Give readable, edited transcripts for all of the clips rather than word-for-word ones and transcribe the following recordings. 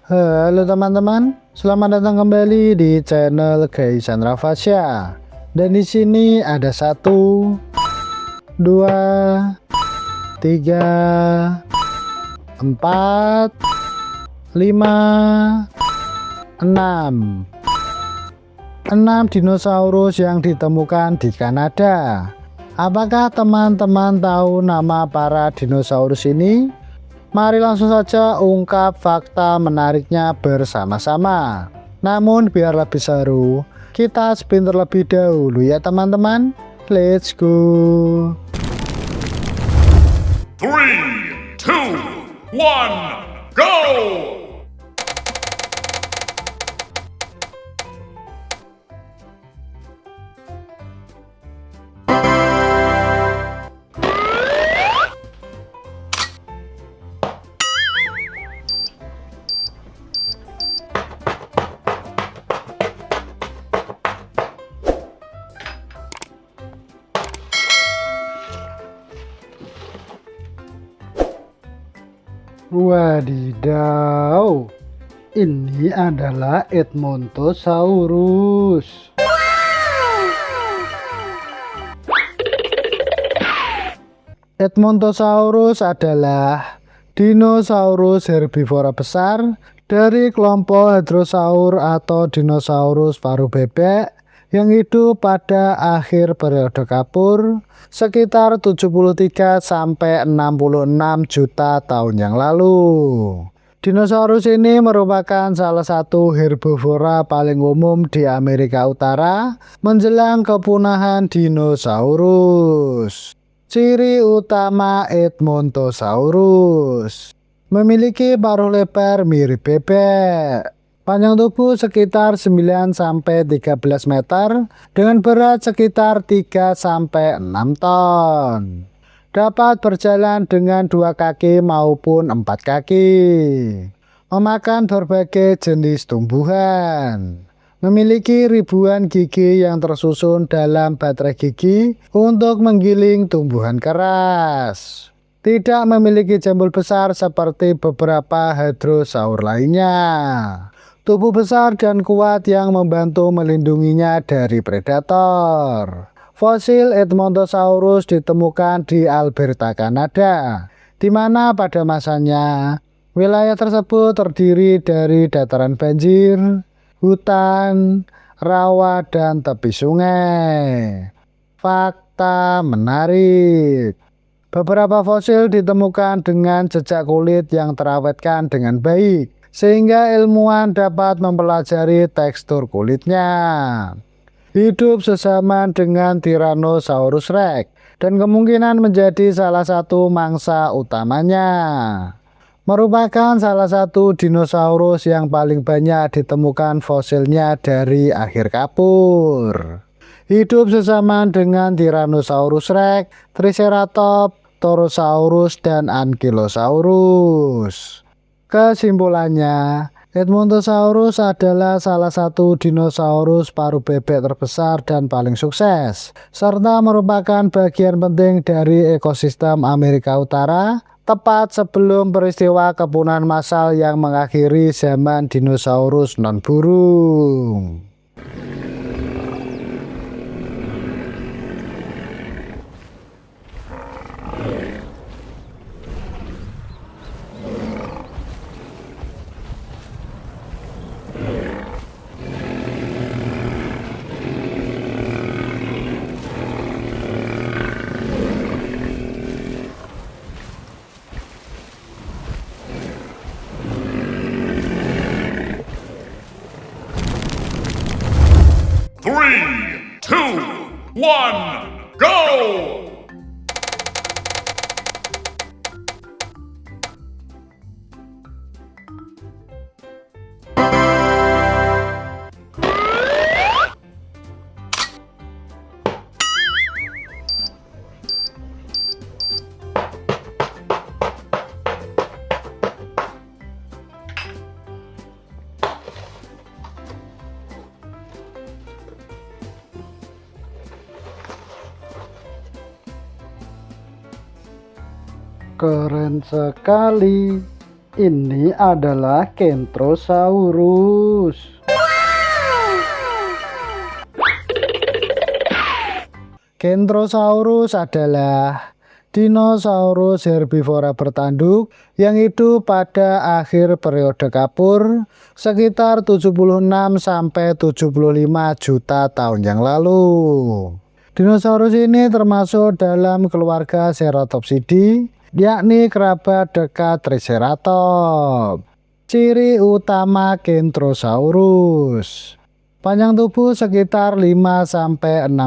Halo teman-teman, selamat datang kembali di channel Gaisan Rafasya. Dan di sini ada 1, 2, 3, 4, 5, 6. 6 dinosaurus yang ditemukan di Kanada. Apakah teman-teman tahu nama para dinosaurus ini? Mari langsung saja ungkap fakta menariknya bersama-sama. Namun biar lebih seru, kita spin terlebih dahulu ya teman-teman. Let's go. 3, 2, 1, go! Wadidaw, ini adalah Edmontosaurus. Edmontosaurus adalah dinosaurus herbivora besar dari kelompok Hadrosaur atau dinosaurus paruh bebek yang hidup pada akhir periode Kapur sekitar 73 sampai 66 juta tahun yang lalu. Dinosaurus ini merupakan salah satu herbivora paling umum di Amerika Utara menjelang kepunahan dinosaurus. Ciri utama Edmontosaurus: memiliki paruh lebar mirip bebek, panjang tubuh sekitar 9 sampai 13 meter dengan berat sekitar 3 sampai 6 ton. Dapat berjalan dengan 2 kaki maupun 4 kaki. Memakan berbagai jenis tumbuhan. Memiliki ribuan gigi yang tersusun dalam baterai gigi untuk menggiling tumbuhan keras. Tidak memiliki jambul besar seperti beberapa hadrosaur lainnya. Tubuh besar dan kuat yang membantu melindunginya dari predator. Fosil Edmontosaurus ditemukan di Alberta, Kanada, di mana pada masanya wilayah tersebut terdiri dari dataran banjir, hutan, rawa, dan tepi sungai. Fakta menarik: beberapa fosil ditemukan dengan jejak kulit yang terawetkan dengan baik, sehingga ilmuwan dapat mempelajari tekstur kulitnya. Hidup sezaman dengan Tyrannosaurus Rex dan kemungkinan menjadi salah satu mangsa utamanya. Merupakan salah satu dinosaurus yang paling banyak ditemukan fosilnya dari akhir Kapur. Hidup sezaman dengan Tyrannosaurus Rex, Triceratops, Torosaurus, dan Ankylosaurus. Kesimpulannya, Edmontosaurus adalah salah satu dinosaurus paruh bebek terbesar dan paling sukses, serta merupakan bagian penting dari ekosistem Amerika Utara, tepat sebelum peristiwa kepunahan massal yang mengakhiri zaman dinosaurus non-burung. Three, two, one, go! Keren sekali. Ini adalah Kentrosaurus. Kentrosaurus adalah dinosaurus herbivora bertanduk yang hidup pada akhir periode Kapur sekitar 76 sampai 75 juta tahun yang lalu. Dinosaurus ini termasuk dalam keluarga Ceratopsidae, yakni kerabat dekat Triceratops. Ciri utama Kentrosaurus: panjang tubuh sekitar 5-6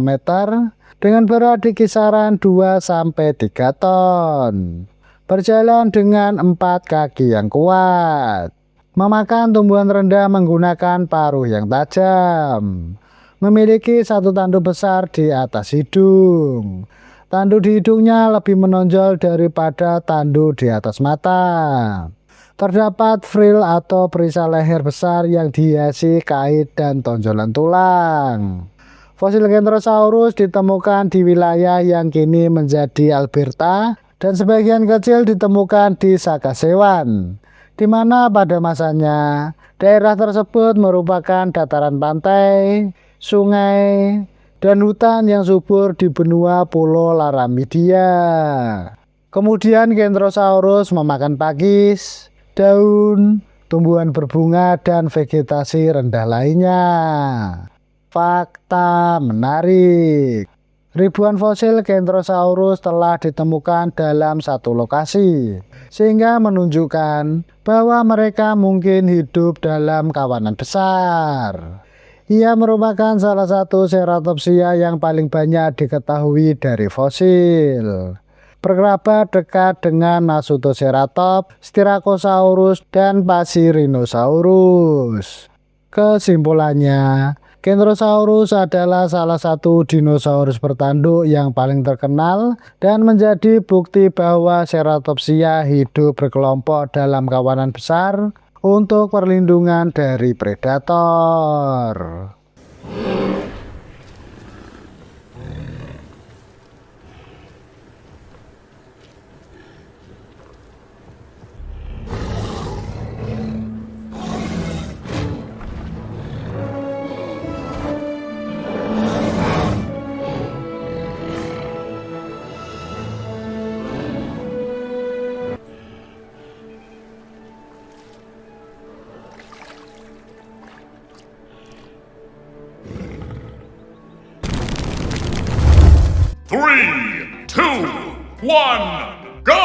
meter dengan berat di kisaran 2-3 ton. Berjalan dengan 4 kaki yang kuat. Memakan tumbuhan rendah menggunakan paruh yang tajam. Memiliki satu tanduk besar di atas hidung. Tanduk di hidungnya lebih menonjol daripada tanduk di atas mata. Terdapat frill atau perisai leher besar yang dihiasi kait dan tonjolan tulang. Fosil Kentrosaurus ditemukan di wilayah yang kini menjadi Alberta dan sebagian kecil ditemukan di Saskatchewan, di mana pada masanya daerah tersebut merupakan dataran pantai, sungai, dan hutan yang subur di benua Pulau Laramidia. Kemudian Kentrosaurus memakan pakis, daun, tumbuhan berbunga, dan vegetasi rendah lainnya. Fakta menarik: ribuan fosil Kentrosaurus telah ditemukan dalam satu lokasi, sehingga menunjukkan bahwa mereka mungkin hidup dalam kawanan besar. Ia merupakan salah satu ceratopsia yang paling banyak diketahui dari fosil. Berkerabat dekat dengan Nasutoceratops, Styracosaurus, dan Pasirinosaurus. Kesimpulannya, Kentrosaurus adalah salah satu dinosaurus bertanduk yang paling terkenal dan menjadi bukti bahwa ceratopsia hidup berkelompok dalam kawanan besar untuk perlindungan dari predator. Three, two, one, go!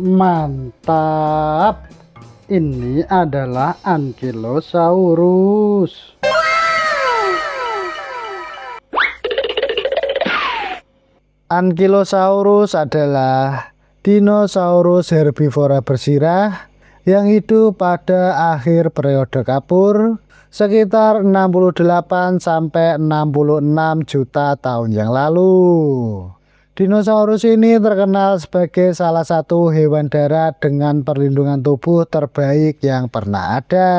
Mantap, ini adalah Ankylosaurus. Ankylosaurus adalah dinosaurus herbivora bersirah yang hidup pada akhir periode Kapur sekitar 68-66 juta tahun yang lalu. Dinosaurus ini terkenal sebagai salah satu hewan darat dengan perlindungan tubuh terbaik yang pernah ada.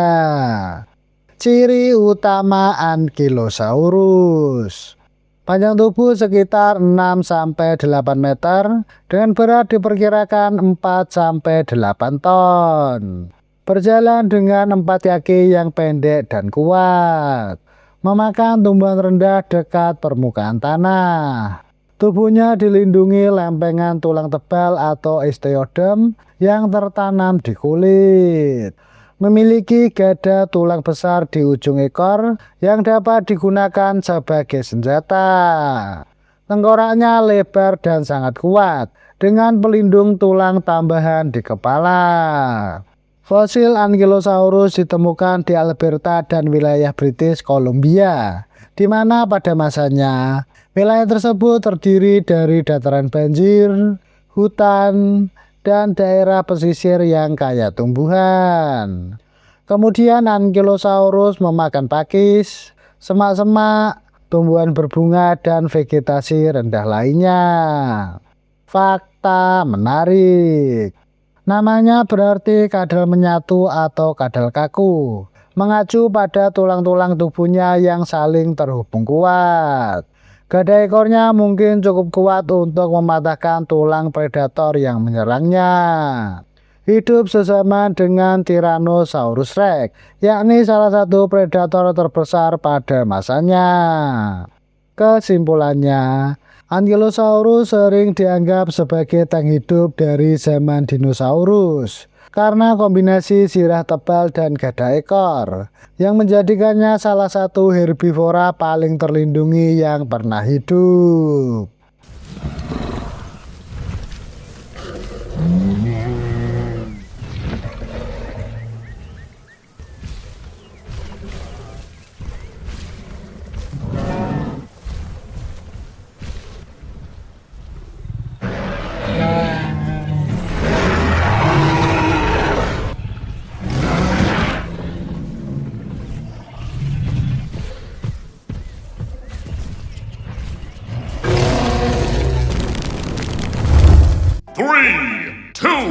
Ciri utama Ankylosaurus: panjang tubuh sekitar 6-8 meter dengan berat diperkirakan 4-8 ton. Berjalan dengan 4 kaki yang pendek dan kuat. Memakan tumbuhan rendah dekat permukaan tanah. Tubuhnya dilindungi lempengan tulang tebal atau osteoderm yang tertanam di kulit. Memiliki gada tulang besar di ujung ekor yang dapat digunakan sebagai senjata. Tengkoraknya lebar dan sangat kuat dengan pelindung tulang tambahan di kepala. Fosil Ankylosaurus ditemukan di Alberta dan wilayah British Columbia, di mana pada masanya wilayah tersebut terdiri dari dataran banjir, hutan, dan daerah pesisir yang kaya tumbuhan. Kemudian Ankylosaurus memakan pakis, semak-semak, tumbuhan berbunga, dan vegetasi rendah lainnya. Fakta menarik. Namanya berarti kadal menyatu atau kadal kaku, mengacu pada tulang-tulang tubuhnya yang saling terhubung kuat. Gada ekornya mungkin cukup kuat untuk mematahkan tulang predator yang menyerangnya. Hidup sezaman dengan Tyrannosaurus Rex, yakni salah satu predator terbesar pada masanya. Kesimpulannya, Ankylosaurus sering dianggap sebagai tank hidup dari zaman dinosaurus karena kombinasi sirah tebal dan gada ekor yang menjadikannya salah satu herbivora paling terlindungi yang pernah hidup. Three, two,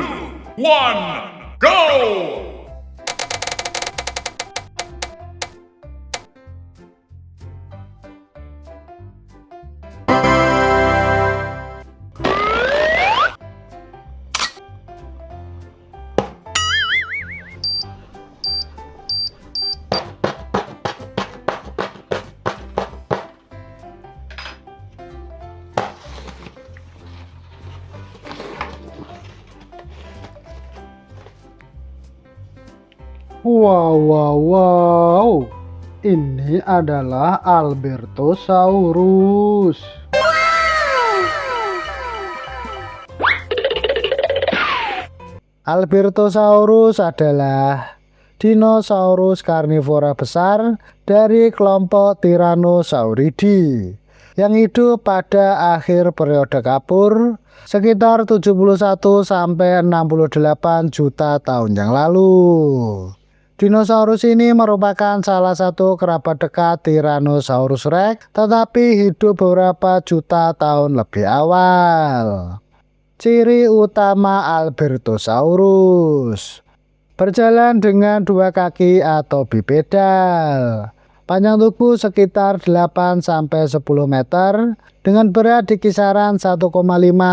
one, go! Wow. Ini adalah Albertosaurus. Albertosaurus adalah dinosaurus karnivora besar dari kelompok Tyrannosauridae yang hidup pada akhir periode Kapur sekitar 71 sampai 68 juta tahun yang lalu. Dinosaurus ini merupakan salah satu kerabat dekat Tyrannosaurus Rex, tetapi hidup beberapa juta tahun lebih awal. Ciri utama Albertosaurus: berjalan dengan dua kaki atau bipedal, panjang tubuh sekitar 8 sampai 10 meter dengan berat di kisaran 1,5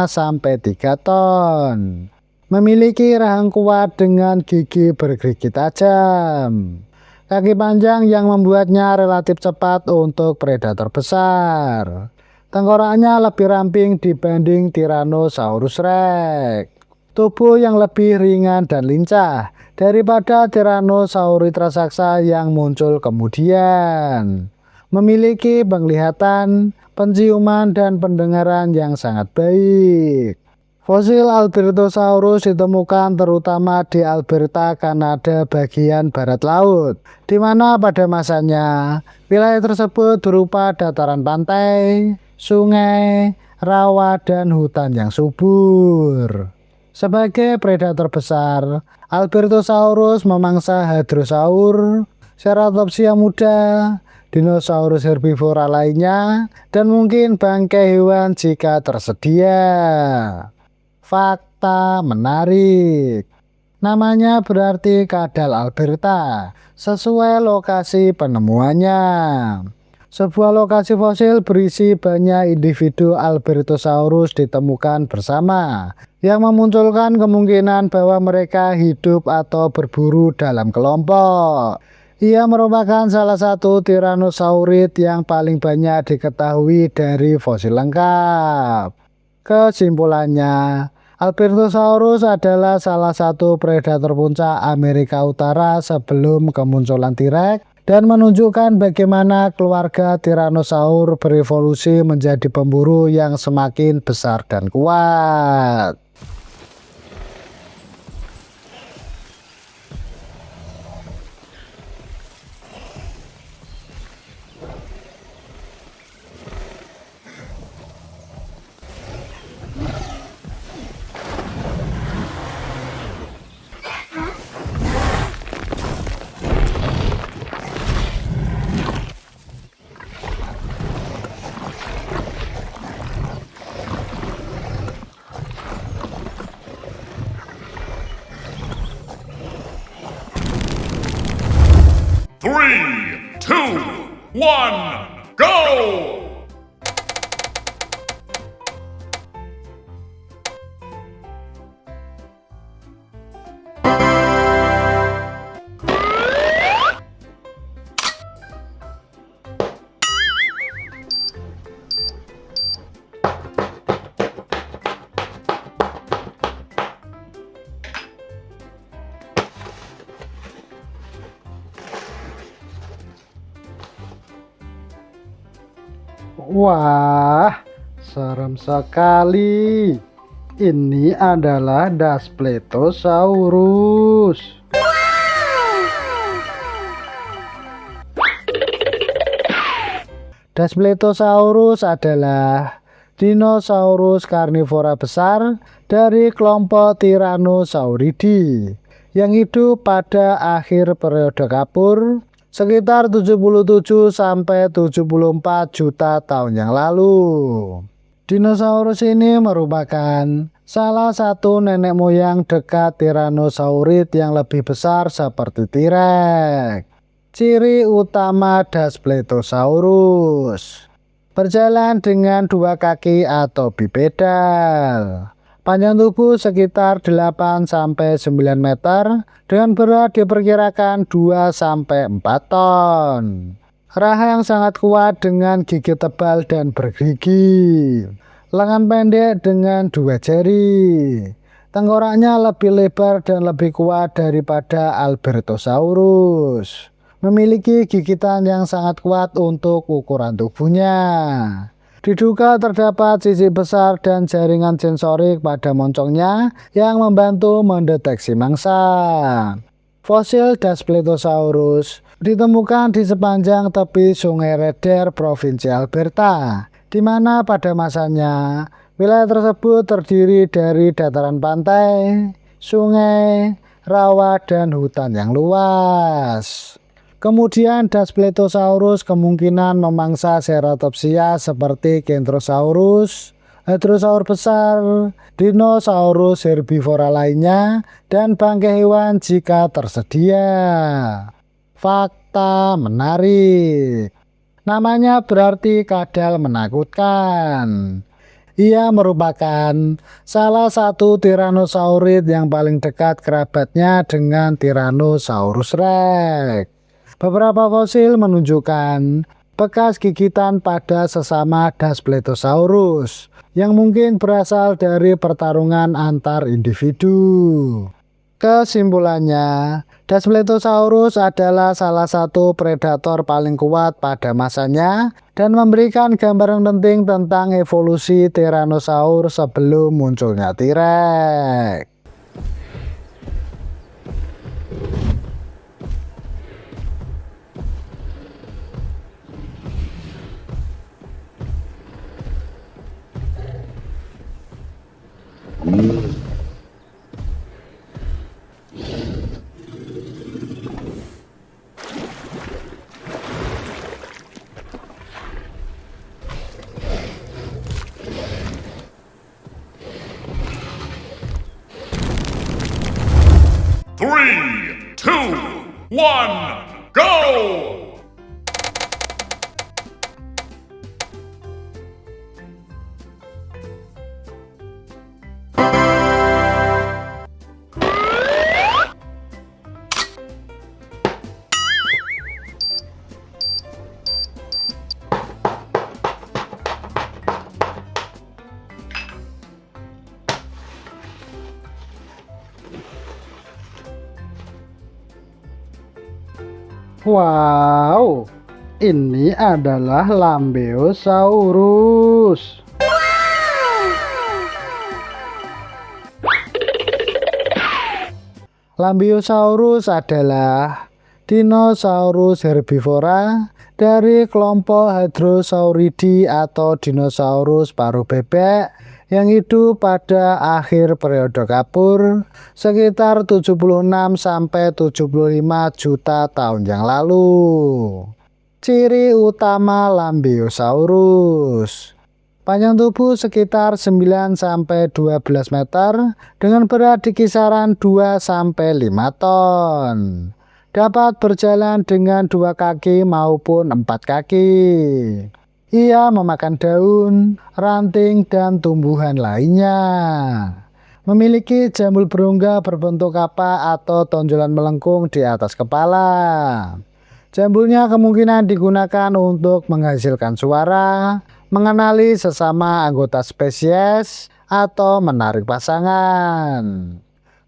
sampai 3 ton. Memiliki rahang kuat dengan gigi bergerigi tajam. Kaki panjang yang membuatnya relatif cepat untuk predator besar. Tengkoraknya lebih ramping dibanding Tyrannosaurus Rex. Tubuh yang lebih ringan dan lincah daripada Tyrannosaurus raksasa yang muncul kemudian. Memiliki penglihatan, penciuman, dan pendengaran yang sangat baik. Fosil Albertosaurus ditemukan terutama di Alberta, Kanada bagian barat laut, di mana pada masanya wilayah tersebut berupa dataran pantai, sungai, rawa, dan hutan yang subur. Sebagai predator besar, Albertosaurus memangsa Hadrosaur, Ceratopsia muda, dinosaurus herbivora lainnya, dan mungkin bangkai hewan jika tersedia. Fakta menarik. Namanya berarti kadal Alberta, sesuai lokasi penemuannya. Sebuah lokasi fosil berisi banyak individu Albertosaurus ditemukan bersama, yang memunculkan kemungkinan bahwa mereka hidup atau berburu dalam kelompok. Ia merupakan salah satu Tyrannosaurid yang paling banyak diketahui dari fosil lengkap. Kesimpulannya, Albertosaurus adalah salah satu predator puncak Amerika Utara sebelum kemunculan T-Rex dan menunjukkan bagaimana keluarga Tyrannosaurus berevolusi menjadi pemburu yang semakin besar dan kuat. 3, 2, 1, go! Wah, serem sekali. Ini adalah Daspletosaurus. Daspletosaurus adalah dinosaurus karnivora besar dari kelompok Tyrannosauridae yang hidup pada akhir periode Kapur sekitar 77 sampai 74 juta tahun yang lalu. Dinosaurus ini merupakan salah satu nenek moyang dekat Tyrannosaurid yang lebih besar seperti T-Rex. Ciri utama Daspletosaurus: berjalan dengan dua kaki atau bipedal. Panjang tubuh sekitar 8 sampai 9 meter dengan berat diperkirakan 2 sampai 4 ton. Rahang yang sangat kuat dengan gigi tebal dan bergerigi. Lengan pendek dengan 2 jari. Tengkoraknya lebih lebar dan lebih kuat daripada Albertosaurus. Memiliki gigitan yang sangat kuat untuk ukuran tubuhnya. Diduga terdapat sisik besar dan jaringan sensorik pada moncongnya yang membantu mendeteksi mangsa. Fosil Daspletosaurus ditemukan di sepanjang tepi Sungai Red Deer, Provinsi Alberta, di mana pada masanya wilayah tersebut terdiri dari dataran pantai, sungai, rawa, dan hutan yang luas. Kemudian Daspletosaurus kemungkinan memangsa Ceratopsia seperti Kentrosaurus, Hadrosaurus besar, dinosaurus herbivora lainnya, dan bangkai hewan jika tersedia. Fakta menarik. Namanya berarti kadal menakutkan. Ia merupakan salah satu Tyrannosaurid yang paling dekat kerabatnya dengan Tyrannosaurus Rex. Beberapa fosil menunjukkan bekas gigitan pada sesama Daspletosaurus yang mungkin berasal dari pertarungan antar individu. Kesimpulannya, Daspletosaurus adalah salah satu predator paling kuat pada masanya dan memberikan gambaran penting tentang evolusi Tyrannosaurus sebelum munculnya T-Rex. Three, two, one, go! Wow, ini adalah Lambeosaurus. Lambeosaurus adalah dinosaurus herbivora dari kelompok Hadrosauridae atau dinosaurus paruh bebek yang hidup pada akhir periode Kapur sekitar 76 sampai 75 juta tahun yang lalu. Ciri utama Lambeosaurus: panjang tubuh sekitar 9 sampai 12 meter dengan berat di kisaran 2 sampai 5 ton. dapat berjalan dengan 2 kaki maupun 4 kaki. Ia memakan daun, ranting, dan tumbuhan lainnya. Memiliki jambul berongga berbentuk kapak atau tonjolan melengkung di atas kepala. Jambulnya kemungkinan digunakan untuk menghasilkan suara, mengenali sesama anggota spesies, atau menarik pasangan.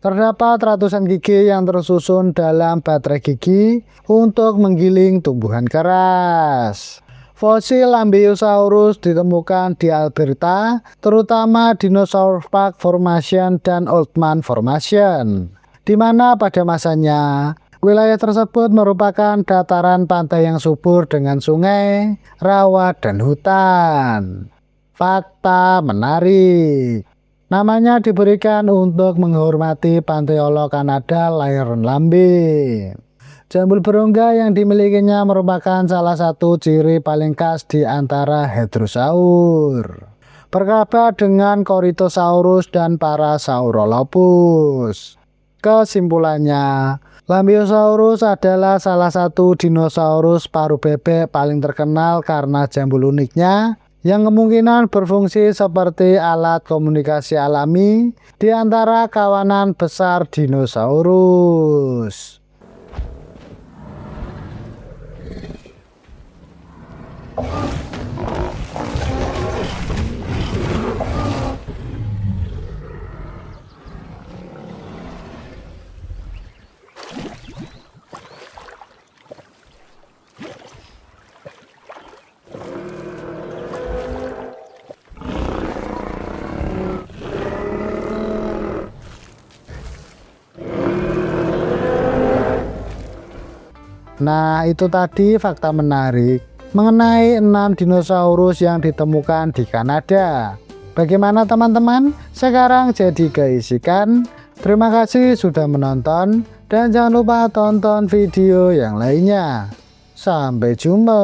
Terdapat ratusan gigi yang tersusun dalam baterai gigi untuk menggiling tumbuhan keras. Fosil Lambeosaurus ditemukan di Alberta, terutama Dinosaur Park Formation dan Oldman Formation, di mana pada masanya wilayah tersebut merupakan dataran pantai yang subur dengan sungai, rawa, dan hutan. Fakta menarik. Namanya diberikan untuk menghormati Panteolo Kanada Lion Lambe. Jambul berongga yang dimilikinya merupakan salah satu ciri paling khas di antara Hadrosaur. Berkabar dengan Corythosaurus dan para Saurolophus. Kesimpulannya, Lambeosaurus adalah salah satu dinosaurus paruh bebek paling terkenal karena jambul uniknya yang kemungkinan berfungsi seperti alat komunikasi alami di antara kawanan besar dinosaurus. Nah, itu tadi fakta menarik mengenai 6 dinosaurus yang ditemukan di Kanada. Bagaimana teman-teman? Sekarang jadi keisikan. Terima kasih sudah menonton dan jangan lupa tonton video yang lainnya. Sampai jumpa.